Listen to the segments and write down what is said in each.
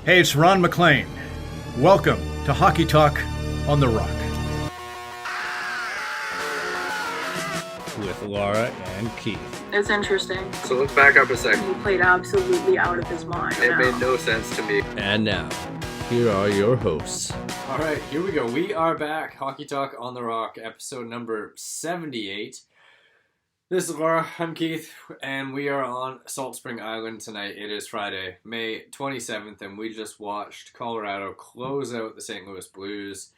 Hey, it's Ron McLean. Welcome to Hockey Talk on the Rock. With Laura and Keith. It's interesting. So let's back up a second. He played absolutely out of his mind. It made no sense to me. And now, here are your hosts. All right, here we go. We are back. Hockey Talk on the Rock, episode number 78. This is Laura, I'm Keith, and we are on Salt Spring Island tonight. It is Friday, May 27th, and we just watched Colorado close out the St. Louis Blues.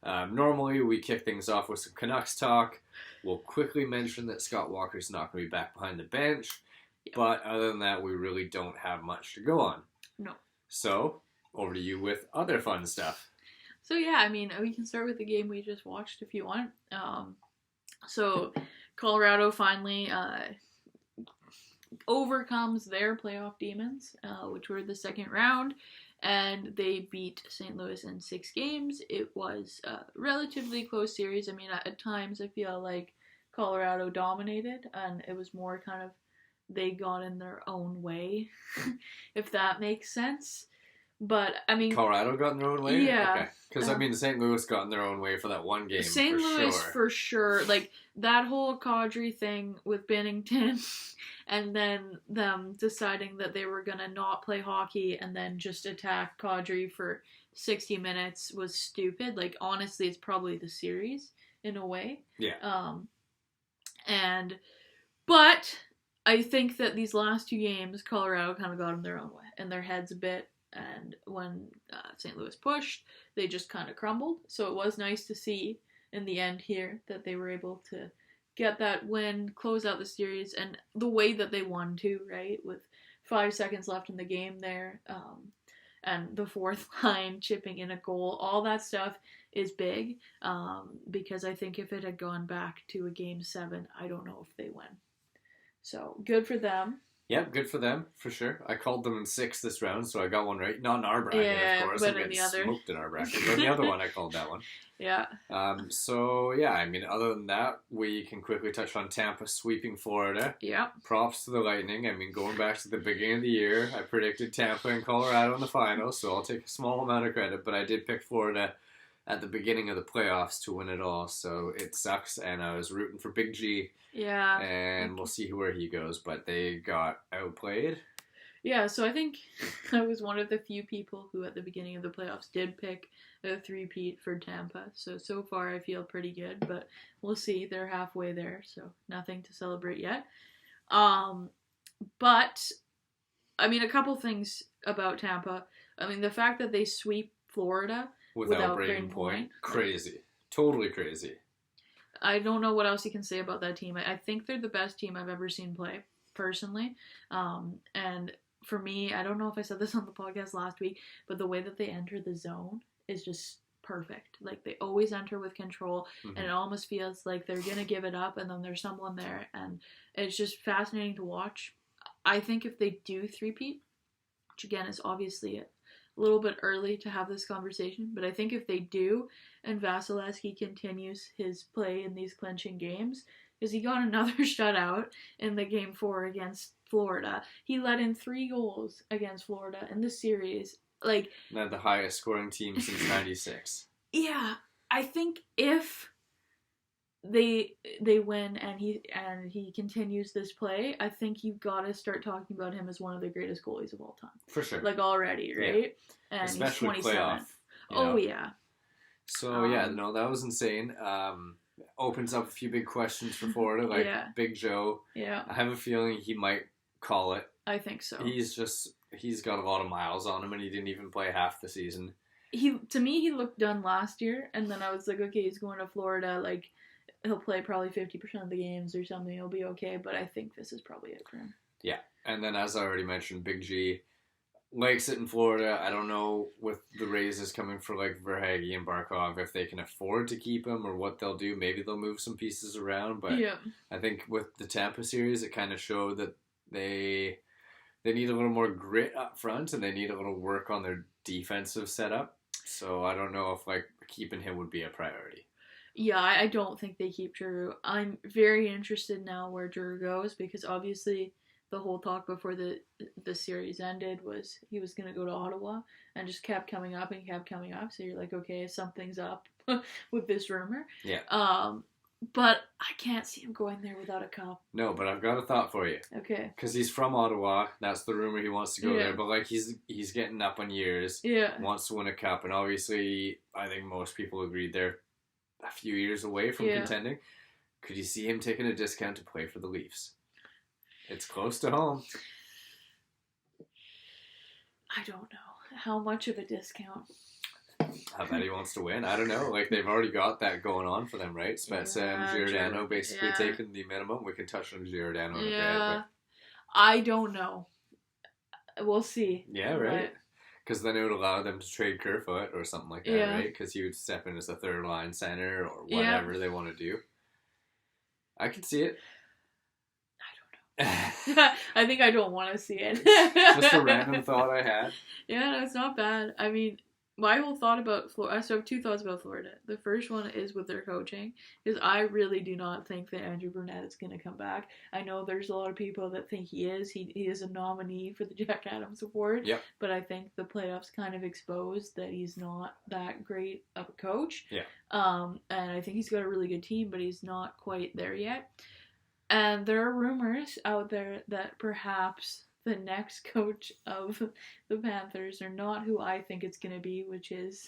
Normally, we kick things off with some Canucks talk. We'll quickly mention that Scott Walker's not going to be back behind the bench, but other than that, we really don't have much to go on. No. So, over to you with other fun stuff. So yeah, I mean, we can start with the game we just watched if you want. So Colorado finally overcomes their playoff demons, which were the second round, and they beat St. Louis in 6 games. It was a relatively close series. I mean, at times I feel like Colorado dominated, and it was more kind of they got in their own way, if that makes sense. But, I mean... Colorado got in their own way? Yeah. Okay. Because, I mean, St. Louis got in their own way for that one game, St. Louis, for sure. Like, that whole Kadri thing with Binnington, and then them deciding that they were going to not play hockey and then just attack Kadri for 60 minutes was stupid. Like, honestly, it's probably the series, in a way. Yeah. But I think that these last 2 games, Colorado kind of got in their own way, in their heads a bit. And when St. Louis pushed, they just kind of crumbled. So it was nice to see in the end here that they were able to get that win, close out the series, and the way that they won too, right? With 5 seconds left in the game there, and the fourth line chipping in a goal. All that stuff is big, because I think if it had gone back to a Game 7, I don't know if they win. So good for them. Yeah, good for them, for sure. I called them in 6 this round, so I got one right. Not in our bracket, of course. But I'm in the getting other. smoked in our bracket. But in the other one, I called that one. Yeah. So, yeah, I mean, other than that, we can quickly touch on Tampa sweeping Florida. Yeah. Props to the Lightning. I mean, going back to the beginning of the year, I predicted Tampa and Colorado in the finals, so I'll take a small amount of credit, but I did pick Florida at the beginning of the playoffs to win it all, so it sucks, and I was rooting for Big G. Yeah. And we'll see where he goes, but they got outplayed. Yeah, so I think I was one of the few people who at the beginning of the playoffs did pick a 3-peat for Tampa. So far I feel pretty good, but we'll see. They're halfway there, so nothing to celebrate yet. But, I mean, a couple things about Tampa. I mean, the fact that they sweep Florida without Brayden Point. Crazy. Totally crazy. I don't know what else you can say about that team. I think they're the best team I've ever seen play, personally. And for me, I don't know if I said this on the podcast last week, but the way that they enter the zone is just perfect. Like, they always enter with control, and it almost feels like they're going to give it up, and then there's someone there, and it's just fascinating to watch. I think if they do 3-peat, which again is obviously a little bit early to have this conversation, but I think if they do, and Vasilevsky continues his play in these clinching games, because he got another shutout in the Game 4 against Florida. He let in 3 goals against Florida in the series. Like, they're the highest scoring team since 96. Yeah, I think if they win and he continues this play, I think you've got to start talking about him as one of the greatest goalies of all time. For sure. Like, already, right? Yeah. And especially he's 27. Playoff. Oh, yeah. So, no, that was insane. Opens up a few big questions for Florida, like Big Joe. Yeah. I have a feeling he might call it. I think so. He's got a lot of miles on him, and he didn't even play half the season. To me, he looked done last year, and then I was like, okay, he's going to Florida, like, he'll play probably 50% of the games or something, he'll be okay, but I think this is probably it for him. Yeah, and then as I already mentioned, Big G likes it in Florida. I don't know with the raises coming for like Verhaeghe and Barkov if they can afford to keep him or what they'll do. Maybe they'll move some pieces around, but I think with the Tampa series, it kind of showed that they need a little more grit up front and they need a little work on their defensive setup. So I don't know if like keeping him would be a priority. Yeah, I don't think they keep Drew. I'm very interested now where Drew goes because obviously the whole talk before the series ended was he was going to go to Ottawa, and just kept coming up and kept coming up. So you're like, okay, something's up with this rumor. Yeah. But I can't see him going there without a cup. No, but I've got a thought for you. Okay. Because he's from Ottawa. That's the rumor he wants to go Yeah. there. But, like, he's getting up on years. Yeah. Wants to win a cup. And obviously, I think most people agree they're a few years away from contending. Could you see him taking a discount to play for the Leafs? It's close to home. I don't know. How much of a discount? How bad he wants to win. I don't know. Like, they've already got that going on for them, right? Spezza and Giordano basically taking the minimum. We can touch on Giordano in a bit. But... I don't know. We'll see. Yeah, right. Because then it would allow them to trade Kerfoot or something like that, right? Because he would step in as a third line center or whatever they want to do. I can see it. I don't know. I think I don't want to see it. Just a random thought I had. Yeah, no, it's not bad. I mean, my whole thought about Florida, so I have two thoughts about Florida. The first one is with their coaching, because I really do not think that Andrew Brunette is going to come back. I know there's a lot of people that think he is. He is a nominee for the Jack Adams Award, but I think the playoffs kind of exposed that he's not that great of a coach. Yeah. And I think he's got a really good team, but he's not quite there yet. And there are rumors out there that perhaps the next coach of the Panthers are not who I think it's going to be, which is,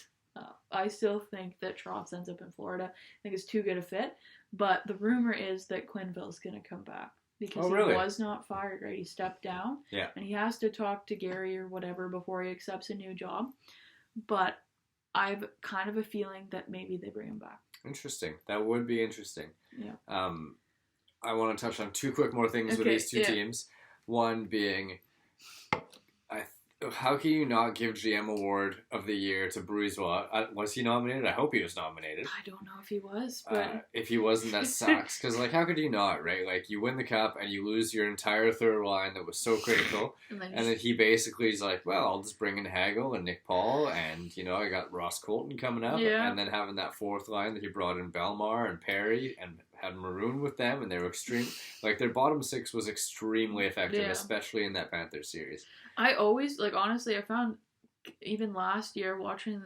I still think that Trotz ends up in Florida. I think it's too good a fit. But the rumor is that Quenneville's going to come back. Because he was not fired, right? He stepped down. Yeah. And he has to talk to Gary or whatever before he accepts a new job. But I've kind of a feeling that maybe they bring him back. Interesting. That would be interesting. Yeah. I want to touch on two quick more things with these two teams. One being, how can you not give GM Award of the Year to Bruisois? Was he nominated? I hope he was nominated. I don't know if he was, but... if he wasn't, that sucks. Because, like, how could you not, right? Like, you win the cup and you lose your entire third line that was so critical. and then he basically is like, well, I'll just bring in Hagel and Nick Paul and, you know, I got Ross Colton coming up. Yeah. And then having that fourth line that he brought in Belmar and Perry and had Maroon with them, and they were extreme. Like, their bottom six was extremely effective, especially in that Panthers series. I always, like, honestly, I found, even last year, watching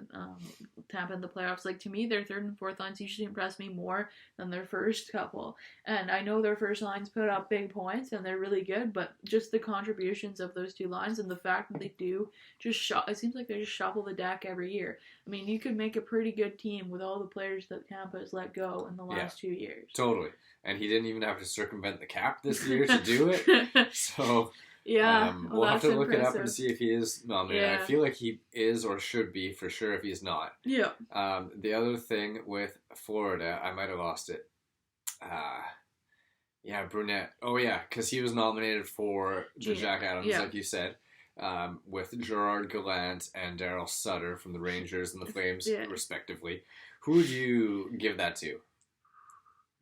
Tampa in the playoffs, like, to me, their third and fourth lines usually impress me more than their first couple. And I know their first lines put up big points, and they're really good, but just the contributions of those two lines and the fact that they do just it seems like they just shuffle the deck every year. I mean, you could make a pretty good team with all the players that Tampa has let go in the last 2 years. Totally. And he didn't even have to circumvent the cap this year to do it. So... Yeah, we'll have to look it up and see if he is nominated. Yeah. I feel like he is or should be for sure if he's not. Yeah. The other thing with Florida, I might have lost it. Brunette. Oh yeah, because he was nominated for the Jack Adams, like you said, with Gerard Gallant and Daryl Sutter from the Rangers and the Flames, respectively. Who would you give that to?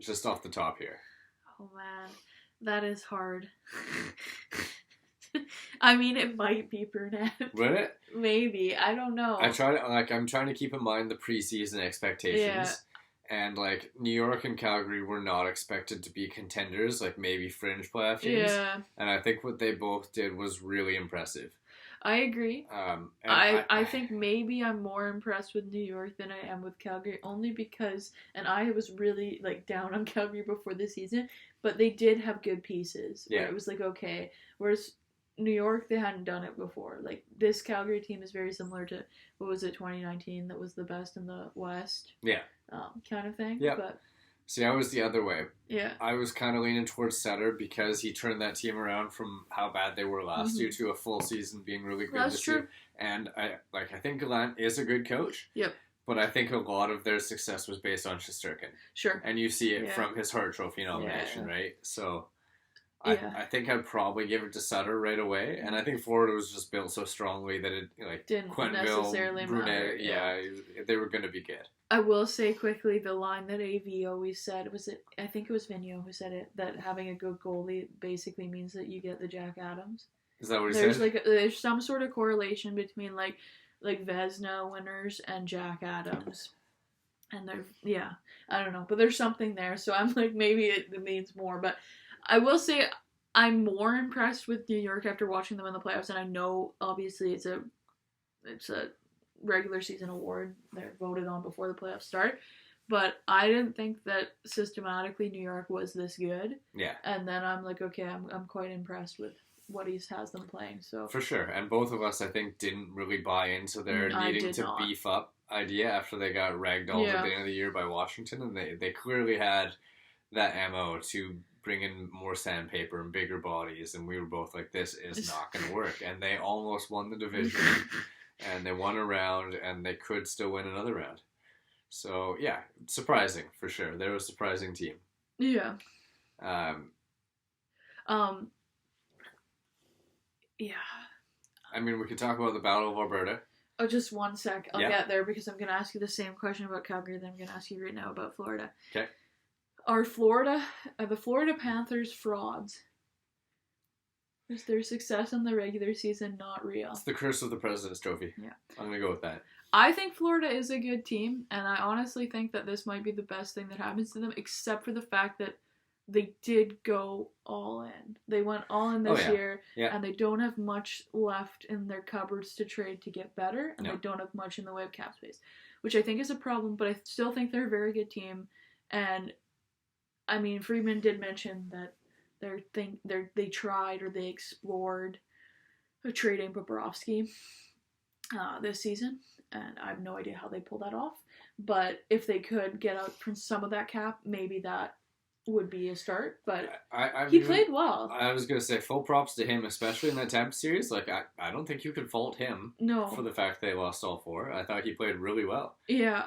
Just off the top here. Oh man, that is hard. I mean, it might be Brunette. Would it? Maybe. I don't know. I'm trying to keep in mind the preseason expectations. And, like, New York and Calgary were not expected to be contenders, like maybe fringe playoff teams. Yeah. And I think what they both did was really impressive. I agree. I think maybe I'm more impressed with New York than I am with Calgary, only because, and I was really, like, down on Calgary before the season, but they did have good pieces. Where it was like, okay. Whereas New York, they hadn't done it before. Like, this Calgary team is very similar to, 2019 that was the best in the West? Yeah. Kind of thing. Yeah. But see, I was the other way. Yeah. I was kind of leaning towards Sutter because he turned that team around from how bad they were last year to a full season being really good this year. And I think Gallant is a good coach. Yep. But I think a lot of their success was based on Shesterkin. Sure. And you see it from his Hart Trophy nomination, right? So I think I'd probably give it to Sutter right away. And I think Florida was just built so strongly that it, like, didn't Quenneville, necessarily Brunette, matter. They were going to be good. I will say quickly the line that AV always said, I think it was Vigneault who said it, that having a good goalie basically means that you get the Jack Adams. Is that what he said? said? There's some sort of correlation between like Vezina winners and Jack Adams. And I don't know, but there's something there. So I'm like, maybe it means more. But I will say, I'm more impressed with New York after watching them in the playoffs, and I know obviously it's a regular season award. They're voted on before the playoffs start. But I didn't think that systematically New York was this good. Yeah. And then I'm like, okay, I'm quite impressed with what he has them playing. So For sure. And both of us, I think, didn't really buy into their needing to beef up idea after they got ragdolled at the end of the year by Washington. And they clearly had that MO to bring in more sandpaper and bigger bodies. And we were both like, this is not going to work. And they almost won the division. And they won a round. And they could still win another round. So, yeah, surprising, for sure. They're a surprising team. Yeah. Yeah. I mean, we could talk about the Battle of Alberta. Oh, just one sec. I'll get there because I'm going to ask you the same question about Calgary that I'm going to ask you right now about Florida. Okay. Are the Florida Panthers frauds? Is their success in the regular season not real? It's the curse of the President's Trophy. Yeah. I'm going to go with that. I think Florida is a good team, and I honestly think that this might be the best thing that happens to them, except for the fact that they did go all in. They went all in this year, and they don't have much left in their cupboards to trade to get better, and they don't have much in the way of cap space, which I think is a problem, but I still think they're a very good team. And, I mean, Friedman did mention that they tried or they explored trading Bobrovsky this season. And I have no idea how they pull that off. But if they could get out from some of that cap, maybe that would be a start. But he played well. I was going to say full props to him, especially in that Tampa series. Like, I don't think you could fault him for the fact they lost all four. I thought he played really well. Yeah.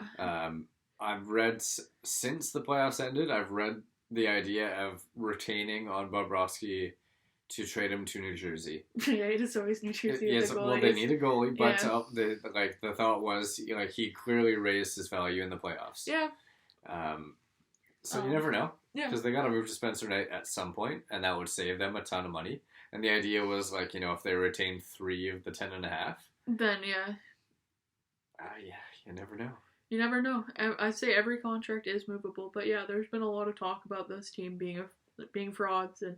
I've read, since the playoffs ended, I've read the idea of retaining on Bobrovsky to trade him to New Jersey. Yeah, it's always New Jersey. Yes, well, they need a goalie, but the thought was he clearly raised his value in the playoffs. Yeah. So you never know. Yeah. Because they got to move to Spencer Knight at some point, and that would save them a ton of money. And the idea was if they retained 3 of the 10.5, then yeah, you never know. You never know. I'd say every contract is movable, but yeah, there's been a lot of talk about this team being frauds, and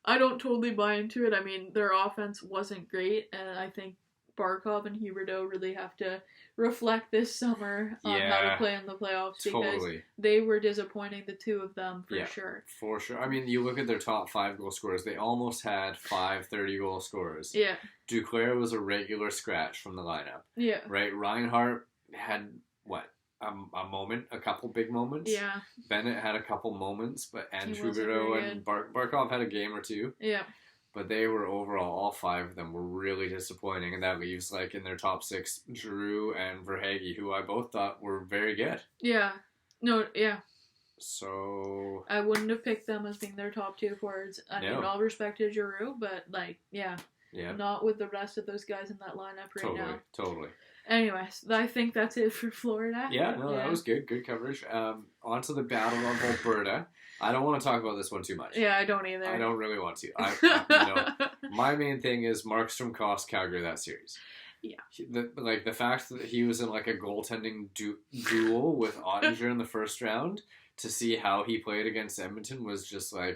I don't totally buy into it. I mean, their offense wasn't great, and I think Barkov and Huberdeau really have to reflect this summer on how to play in the playoffs because they were disappointing, the two of them, for sure. For sure. I mean, you look at their top 5 goal scorers, they almost had 5 30-goal scorers. Yeah. Duclair was a regular scratch from the lineup. Yeah. Right? Reinhart had, a couple big moments. Yeah. Bennett had a couple moments, and Huberdeau and Barkov had a game or two. Yeah. But they were overall, all 5 of them were really disappointing, and that leaves, in their top 6, Giroux and Verhaeghe, who I both thought were very good. Yeah. No, yeah. So... I wouldn't have picked them as being their top 2 forwards. I mean, all respect to Giroux, but, yeah. Not with the rest of those guys in that lineup now. Totally. Anyways, I think that's it for Florida. Yeah, that was good. Good coverage. On to the Battle of Alberta. I don't want to talk about this one too much. Yeah, I don't either. I don't really want to. My main thing is Markstrom cost Calgary that series. Yeah. The fact that he was in a goaltending duel with Ottinger in the first round to see how he played against Edmonton was just I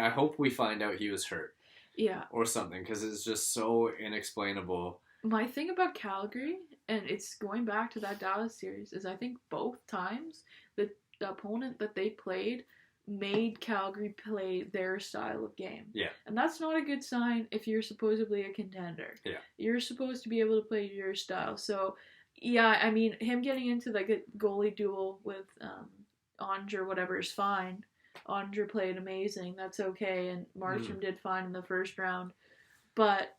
hope we find out he was hurt. Yeah. Or something, because it's just so inexplainable. My thing about Calgary, and it's going back to that Dallas series, is I think both times the opponent that they played made Calgary play their style of game. Yeah. And that's not a good sign if you're supposedly a contender. Yeah. You're supposed to be able to play your style. So, yeah, I mean, him getting into a goalie duel with Ottinger, whatever, is fine. Ottinger played amazing. That's okay. And Markstrom did fine in the first round. But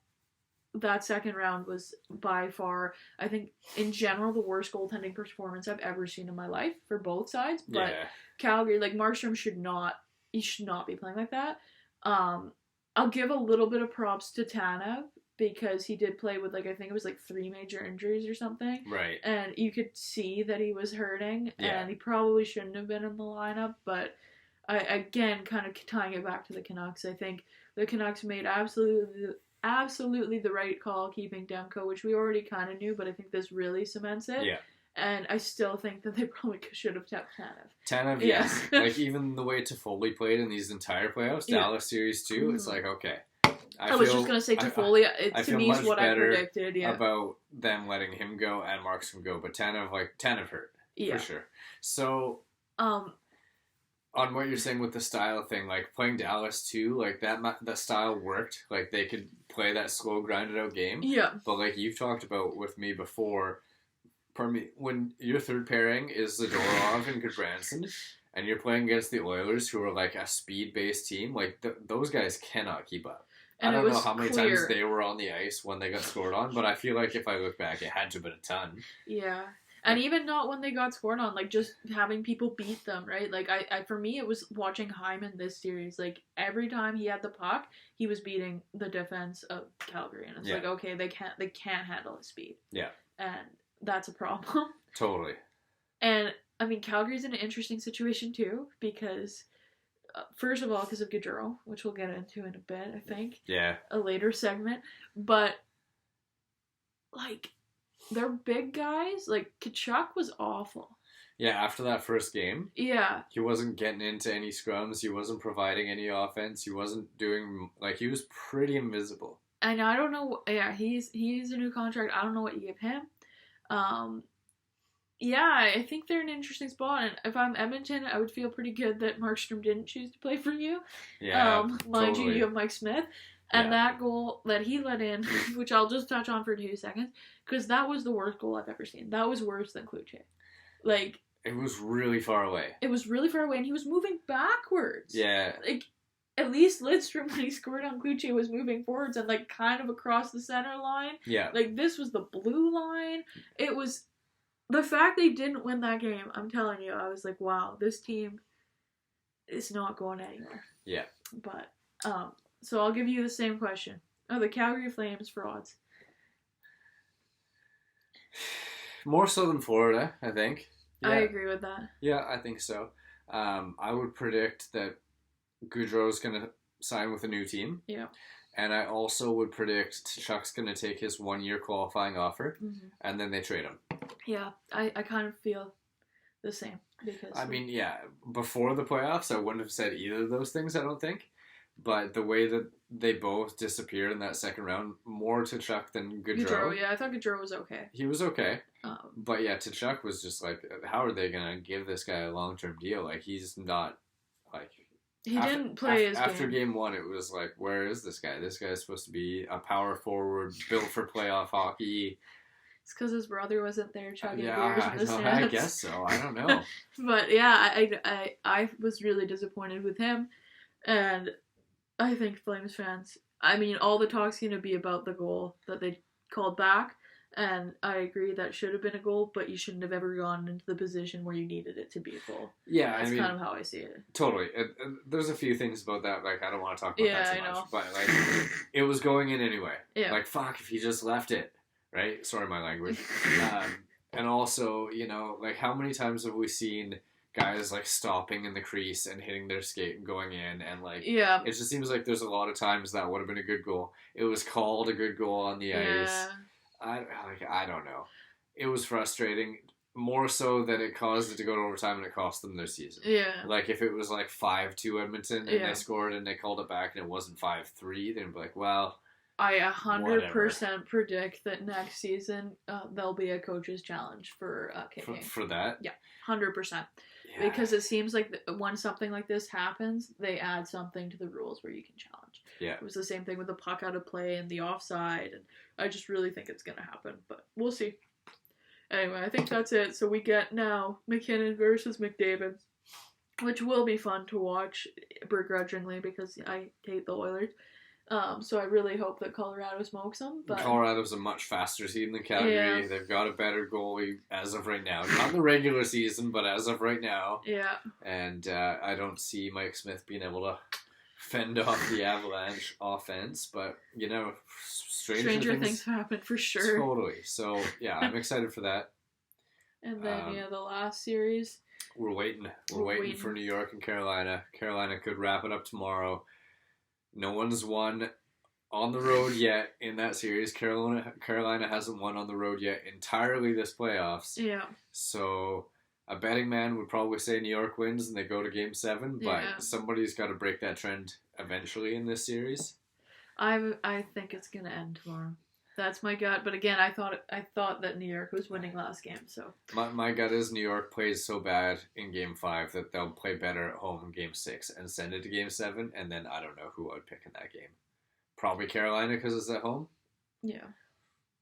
that second round was by far, I think, in general, the worst goaltending performance I've ever seen in my life for both sides. But Calgary, Markstrom should not be playing like that. I'll give a little bit of props to Tanev because he did play with I think it was 3 major injuries or something. Right. And you could see that he was hurting, and he probably shouldn't have been in the lineup. But again, kind of tying it back to the Canucks, I think the Canucks made absolutely the right call keeping Demko, which we already kind of knew, but I think this really cements it. Yeah. And I still think that they probably should have kept Tanev. Tanev, Yeah. yes. Like, even the way Toffoli played in these entire playoffs, Yeah. Dallas series too, it's like, okay. I was just going to say Toffoli, to me, is what I predicted. Yeah. about them letting him go and Markstrom go, but Tanev hurt. Yeah. For sure. So, on what you're saying with the style thing, like, playing Dallas too, like, that style worked. Like, they could play that slow, grinded out game. Yeah. But, like, you've talked about with me before, when your third pairing is Zadorov and Goodbranson, and you're playing against the Oilers, who are, like, a speed-based team, like, those guys cannot keep up. And I don't know how many times clear. they were on the ice when they got scored on, but I feel like if I look back, it had to have been a ton. Yeah. And even not when they got scored on, like, just having people beat them, right? Like, I for me, it was watching Hyman this series. Like, every time he had the puck, he was beating the defense of Calgary. And it's like, okay, they can't handle his speed. Yeah. And that's a problem. Totally. And, I mean, Calgary's in an interesting situation, too, because... first of all, because of Gaudreau, which we'll get into in a bit, I think. Yeah. A later segment. But, like, they're big guys. Like, Tkachuk was awful. Yeah, after that first game. Yeah. He wasn't getting into any scrums. He wasn't providing any offense. He wasn't doing... Like, he was pretty invisible. And I don't know... Yeah, he's a new contract. I don't know what you give him. Yeah, I think they're in an interesting spot, and if I'm Edmonton, I would feel pretty good that Markstrom didn't choose to play for you. Yeah, Mind totally. you have Mike Smith, and that goal that he let in, which I'll just touch on for 2 seconds, because that was the worst goal I've ever seen. That was worse than Kluche. Like... It was really far away. It was really far away, and he was moving backwards. Yeah. Like, at least Lidstrom, when he scored on Kluche, was moving forwards and, like, kind of across the center line. Yeah. Like, this was the blue line. It was... The fact they didn't win that game, I'm telling you, I was like, wow, this team is not going anywhere. Yeah. But, so I'll give you the same question. Are the Calgary Flames frauds? More so than Florida, I think. Yeah. I agree with that. Yeah, I think so. I would predict that Gaudreau's going to sign with a new team. Yeah. And I also would predict Tkachuk's going to take his 1-year qualifying offer, and then they trade him. Yeah, I kind of feel the same. Because I mean, yeah, before the playoffs, I wouldn't have said either of those things, I don't think. But the way that they both disappeared in that second round, more Tkachuk than Gaudreau. Yeah, I thought Gaudreau was okay. He was okay. But yeah, Tkachuk was just like, how are they going to give this guy a long-term deal? Like, he's not, like... He didn't play his game. After game one, it was like, where is this guy? This guy's supposed to be a power forward, built for playoff hockey. It's because his brother wasn't there chugging beers in the stands. I guess so. I don't know. But yeah, I was really disappointed with him. And I think Flames fans, I mean, all the talk's going to be about the goal that they called back. And I agree that should have been a goal, but you shouldn't have ever gone into the position where you needed it to be a goal. Yeah, That's kind of how I see it. Totally. There's a few things about that, like, I don't want to talk about that too much. Know. But, like, it was going in anyway. Yeah. Like, fuck, if he just left it, right? Sorry, my language. And also, you know, like, how many times have we seen guys, like, stopping in the crease and hitting their skate and going in, and, like, yeah. It just seems like there's a lot of times that would have been a good goal. It was called a good goal on the ice. I don't know. It was frustrating, more so that it caused it to go to overtime and it cost them their season. Yeah. Like, if it was like 5-2 Edmonton and they scored and they called it back and it wasn't 5-3, they'd be like, well, I 100% predict that next season there'll be a coach's challenge for kicking. For that? Yeah, 100%. Yeah. Because it seems like when something like this happens, they add something to the rules where you can challenge. Yeah. It was the same thing with the puck out of play and the offside, and I just really think it's going to happen, but we'll see. Anyway, I think that's it. So we get now Mckinnon versus Mcdavid, which will be fun to watch begrudgingly because I hate the Oilers. So I really hope that Colorado smokes them. But Colorado's a much faster team than Calgary. Yeah. They've got a better goalie as of right now. Not in the regular season, but as of right now. Yeah. And I don't see Mike Smith being able to fend off the Avalanche offense. But, you know, stranger things happen for sure. Totally. So, yeah, I'm excited for that. And then, the last series. We're waiting. We're waiting for New York and Carolina. Carolina could wrap it up tomorrow. No one's won on the road yet in that series. Carolina hasn't won on the road yet entirely this playoffs. Yeah. So a betting man would probably say New York wins and they go to Game 7, but Yeah. somebody's got to break that trend eventually in this series. I think it's gonna end tomorrow. That's my gut. But again, I thought that New York was winning last game. So My gut is New York plays so bad in Game 5 that they'll play better at home in Game 6 and send it to Game 7, and then I don't know who I would pick in that game. Probably Carolina because it's at home. yeah,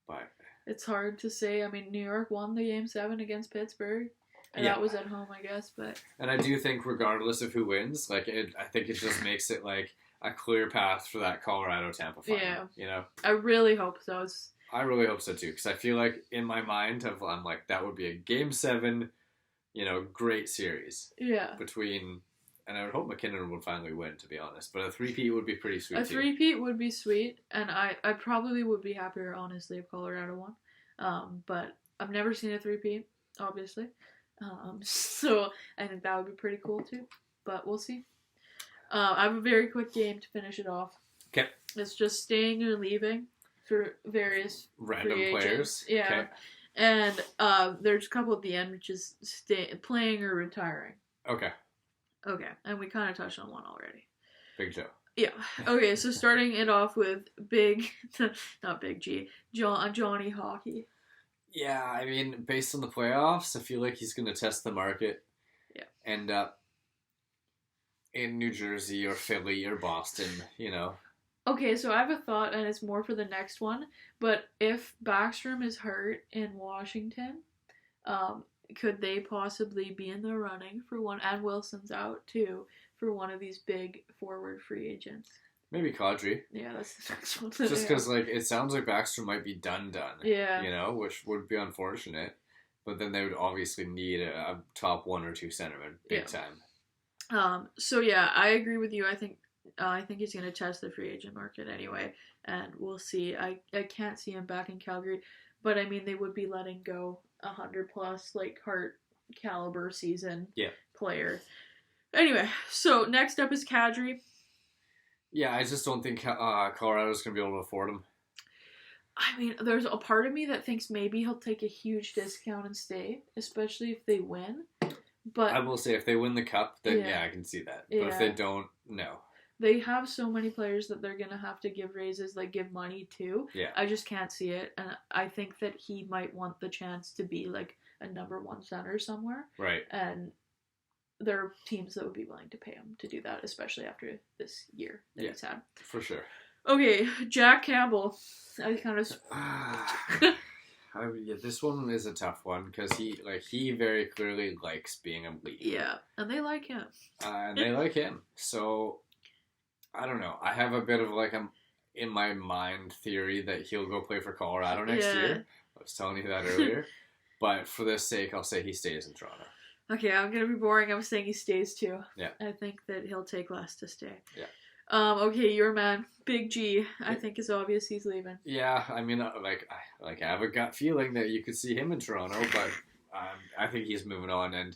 But it's hard to say. I mean, New York won the Game 7 against Pittsburgh. And Yeah. that was at home, I guess. But and I do think regardless of who wins, I think it just makes it like a clear path for that Colorado Tampa final. Yeah. You know, I really hope so. I really hope so too because I feel like in my mind I'm like that would be a Game 7, great series Yeah. between. And I would hope Mckinnon would finally win, to be honest. But a 3-peat would be pretty sweet, A too. 3-peat would be sweet, and I probably would be happier, honestly, if Colorado won. But I've never seen a 3-peat, obviously. So I think that would be pretty cool, too. But we'll see. I have a very quick game to finish it off. Okay. It's just staying or leaving for various Random free agents. players. Yeah. Okay. And there's a couple at the end, which is playing or retiring. Okay. Okay, and we kind of touched on one already. Big Joe. Yeah. Okay, so starting it off with not Big G, Johnny Hockey. Yeah, I mean, based on the playoffs, I feel like he's going to test the market. Yeah. End up in New Jersey or Philly or Boston, Okay, so I have a thought, and it's more for the next one. But if Backstrom is hurt in Washington, could they possibly be in the running for one? And Wilson's out too for one of these big forward free agents. Maybe Kadri. Yeah, that's the next one. Just because, it sounds like Backstrom might be done. Yeah. Which would be unfortunate. But then they would obviously need a top 1 or 2 centerman big time. So yeah, I agree with you. I think he's going to test the free agent market anyway, and we'll see. I can't see him back in Calgary, but I mean they would be letting go 100+ Hart caliber season player. Anyway, so next up is Kadri. Yeah, I just don't think Colorado's going to be able to afford him. I mean, there's a part of me that thinks maybe he'll take a huge discount and stay, especially if they win. But I will say if they win the cup, then Yeah. I can see that. But if they don't, no. They have so many players that they're going to have to give raises, give money to. Yeah. I just can't see it. And I think that he might want the chance to be a number 1 center somewhere. Right. And there are teams that would be willing to pay him to do that, especially after this year that he's had. For sure. Okay, Jack Campbell. I kind of... This one is a tough one because he very clearly likes being a leader. Yeah, and they like him. And they like him. So, I don't know. I have a bit of in my mind theory that he'll go play for Colorado next year. I was telling you that earlier. But for this sake, I'll say he stays in Toronto. Okay, I'm going to be boring. I'm saying he stays too. Yeah. I think that he'll take less to stay. Yeah. Okay, your man, Big G. I think it's obvious he's leaving. Yeah, I mean, I have a gut feeling that you could see him in Toronto, but I think he's moving on, and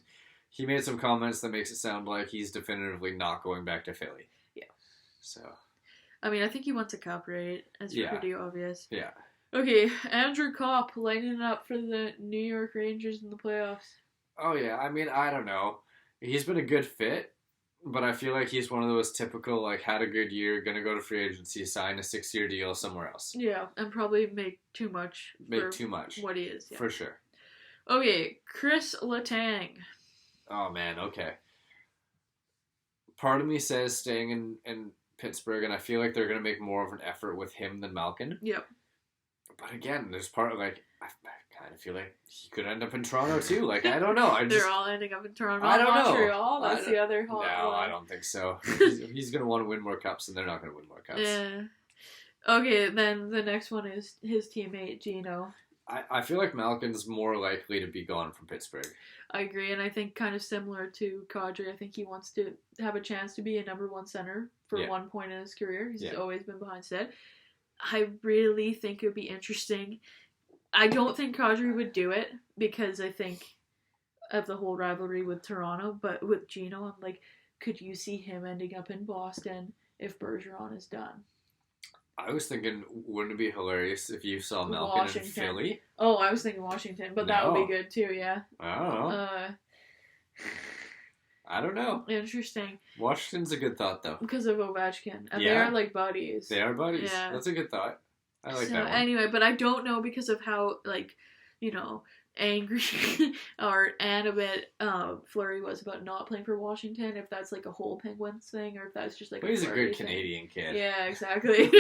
he made some comments that makes it sound like he's definitively not going back to Philly. Yeah. So. I mean, I think he wants a cup, right? It's pretty obvious. Yeah. Okay, Andrew Kopp lighting it up for the New York Rangers in the playoffs. Oh yeah, I mean, I don't know. He's been a good fit. But I feel like he's one of those typical, had a good year, gonna go to free agency, sign a 6-year deal somewhere else. Yeah, and probably make too much. What he is. Yeah. For sure. Okay, Chris Letang. Oh man, okay. Part of me says staying in Pittsburgh, and I feel like they're gonna make more of an effort with him than Malkin. Yep. But again, there's part of I kind of feel like he could end up in Toronto too. I don't know. They're all ending up in Toronto. I don't know. Montreal. That's the other hot No, one. I don't think so. He's going to want to win more cups, and they're not going to win more cups. Yeah. Okay, then the next one is his teammate Gino. I feel like Malkin's more likely to be gone from Pittsburgh. I agree, and I think kind of similar to Kadri. I think he wants to have a chance to be a number 1 center for one point in his career. He's always been behind Sid. I really think it would be interesting. I don't think Kadri would do it because I think of the whole rivalry with Toronto, but with Gino, I'm could you see him ending up in Boston if Bergeron is done? I was thinking, wouldn't it be hilarious if you saw Mckinnon in Washington. Philly? Oh, I was thinking Washington, but that would be good too, yeah. I don't know. I don't know. Interesting. Washington's a good thought, though. Because of Ovechkin. And they Yeah. are like buddies. They are buddies. Yeah. That's a good thought. I like So, that one. anyway, but I don't know because of how, like, you know, angry and a bit Fleury was about not playing for Washington, if that's like a whole Penguins thing, or if that's just like But he's a Fleury good thing. Canadian kid. Yeah, exactly.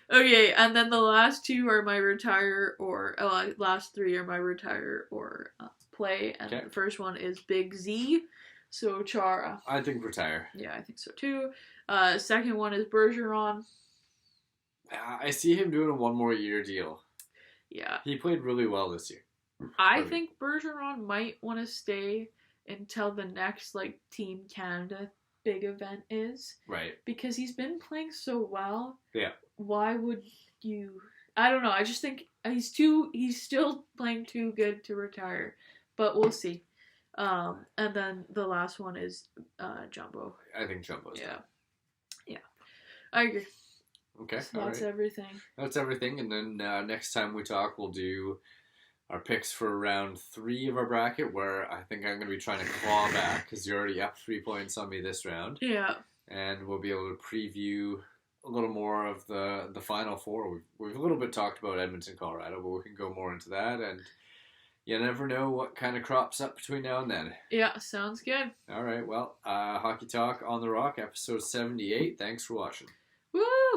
Okay, and then the last two are my retire or last three are my retire or play, and the first one is Big Z, so Chara. I think retire. Yeah, I think so too. Second one is Bergeron. I see him doing a 1 more year deal. Yeah. He played really well this year. I think Bergeron might want to stay until the next like Team Canada big event is. Right. Because he's been playing so well. Yeah. Why would you? I don't know. I just think he's still playing too good to retire, but we'll see. And then the last one is Jumbo. I think Jumbo's Yeah. Yeah. I agree. Okay. So that's everything. That's everything. And then next time we talk, we'll do our picks for round 3 of our bracket, where I think I'm going to be trying to claw back because you're already up 3 points on me this round. Yeah. And we'll be able to preview a little more of the final 4. We've a little bit talked about Edmonton, Colorado, but we can go more into that. And you never know what kind of crops up between now and then. Yeah, sounds good. All right. Well, Hockey Talk on the Rock, episode 78. Thanks for watching. Woo!